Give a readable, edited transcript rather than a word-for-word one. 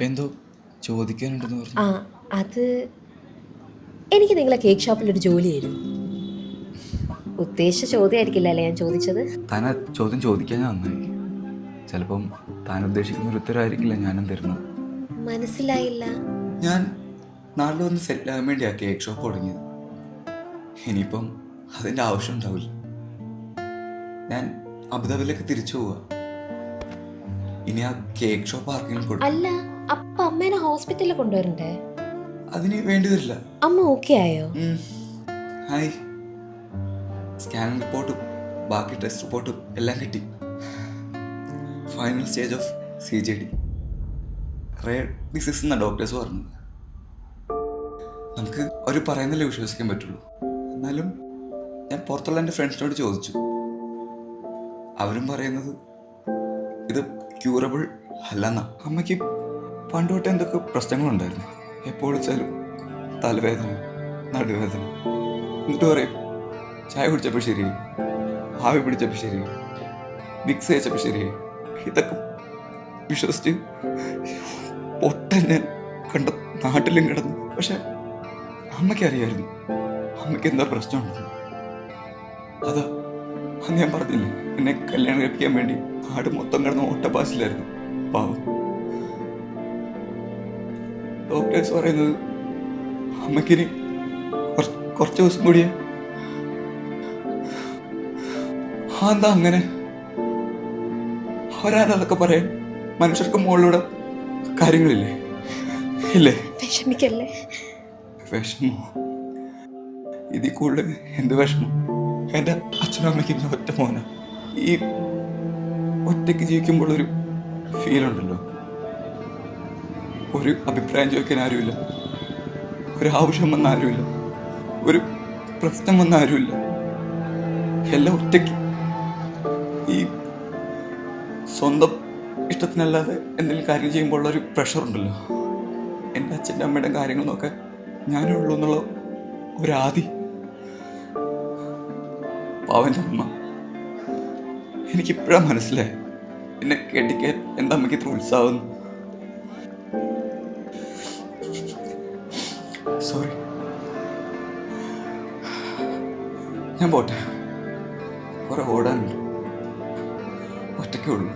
എന്തോ ചോദിക്കാനുണ്ടെന്ന് ആ പറഞ്ഞു. അത് എനിക്ക് നിങ്ങളെ കേക്ക് ഷോപ്പിലൊരു ജോലി തരുമോ? ഉദ്ദേശിച്ച ചോദ്യമായിരിക്കില്ല അല്ലേ ഞാൻ ചോദിച്ചത്? താൻ ആ ചോദ്യം ചോദിക്കാൻ നന്നായി. ചിലപ്പം താൻ ഉദ്ദേശിക്കുന്ന ഒരു ഉത്തരമായിരിക്കില്ല ഞാനും തരുന്നത്. മനസ്സിലായില്ല. ഞാൻ നാട്ടിൽ വന്ന് സെറ്റിൽ ആകാൻ വേണ്ടിയാണ് കേക്ക് ഷോപ്പ് തുടങ്ങിയത്. ഇനിയിപ്പം അതിൻ്റെ ആവശ്യം ഉണ്ടാവില്ല. ഞാൻ അബുദാബിയിലേക്ക് തിരിച്ചു പോവുക. ഇനി ആ കേക്ക് ഷോപ്പ് ആർക്കെങ്കിലും കൊടുക്കും. അല്ല, അപ്പൊ അമ്മേനെ ഹോസ്പിറ്റലിൽ കൊണ്ടുവരണ്ടേ? അതിന് വേണ്ടി വരില്ല. അമ്മ ഓക്കെ ആയോ? ഹായ്, സ്കാനിങ് റിപ്പോർട്ടും ബാക്കി ടെസ്റ്റ് റിപ്പോർട്ടും എല്ലാം കിട്ടി. Final stage of CJD, rare disease എന്നാണ് ഡോക്ടേഴ്സ് പറഞ്ഞത്. നമുക്ക് അവർ പറയുന്നല്ലേ വിശ്വസിക്കാൻ പറ്റുള്ളൂ. എന്നാലും ഞാൻ പുറത്തുള്ള എൻ്റെ ഫ്രണ്ട്സിനോട് ചോദിച്ചു. അവരും പറയുന്നത് ഇത് ക്യൂറബിൾ അല്ലെന്നാ. അമ്മയ്ക്ക് പണ്ട് തൊട്ട് എന്തൊക്കെ പ്രശ്നങ്ങളുണ്ടായിരുന്നു. എപ്പോൾ വെച്ചാലും തലവേദന, നടുവേദന. എന്നിട്ട് പറയും ചായ കുടിച്ചപ്പോൾ ശരിയായി, ആവി പിടിച്ചപ്പോൾ ശരിയായി, മിക്സ് കഴിച്ചപ്പോൾ ശരിയായി. ഇതൊക്കെ വിശ്വസിച്ച് പൊട്ടൻ ഞാൻ കണ്ട നാട്ടിലും കിടന്നു. പക്ഷെ അമ്മയ്ക്കറിയായിരുന്നു അമ്മയ്ക്ക് എന്താ പ്രശ്നമുണ്ടെന്ന്. അതാ അന്ന് ഞാൻ പറഞ്ഞില്ലേ, എന്നെ കല്യാണം കഴിപ്പിക്കാൻ വേണ്ടി നാട് മൊത്തം കിടന്ന് ഓട്ടപ്പാസിലായിരുന്നു. പാവം. ഡോക്ടേഴ്സ് പറയുന്നത് അമ്മയ്ക്കിനി കുറച്ച് ദിവസം കൂടിയേ. എന്താ അങ്ങനെ? അവരാരതൊക്കെ പറയാൻ? മനുഷ്യർക്ക് മുകളിലൂടെ കാര്യങ്ങളില്ലേ? ഇല്ലേ? വിഷമിക്കല്ലേ. വിഷമോ? ഇതിൽ കൂടുതൽ എന്ത് വിഷമം? എൻ്റെ അച്ഛനും അമ്മയ്ക്കും ഒറ്റ മോന. ഈ ഒറ്റയ്ക്ക് ജീവിക്കുമ്പോൾ ഒരു ഫീലുണ്ടല്ലോ, ഒരു അഭിപ്രായം ചോദിക്കാൻ ആരുമില്ല, ഒരു ആവശ്യം വന്ന ആരുമില്ല, ഒരു പ്രശ്നം വന്ന ആരുമില്ല, എല്ലാം ഒറ്റയ്ക്ക്. ഈ സ്വന്തം ഇഷ്ടത്തിനല്ലാതെ എന്തെങ്കിലും കാര്യം ചെയ്യുമ്പോൾ ഒരു പ്രഷർ ഉണ്ടല്ലോ. എൻ്റെ അച്ഛൻ്റെ അമ്മയുടെ കാര്യങ്ങൾ നോക്കാൻ ഞാനേ ഉള്ളൂ എന്നുള്ള ഒരാദി. പാവൻ്റെ അമ്മ. എനിക്കിപ്പോഴാണ് മനസ്സിലായി എന്നെ കെട്ടിക്കാൻ എൻ്റെ അമ്മയ്ക്ക് ഇത്ര ഉത്സാഹം. സോറി, ഞാൻ പോട്ടെ. കുറെ ഓടാനുണ്ട്. ഒറ്റയ്ക്കേ ഉള്ളൂ.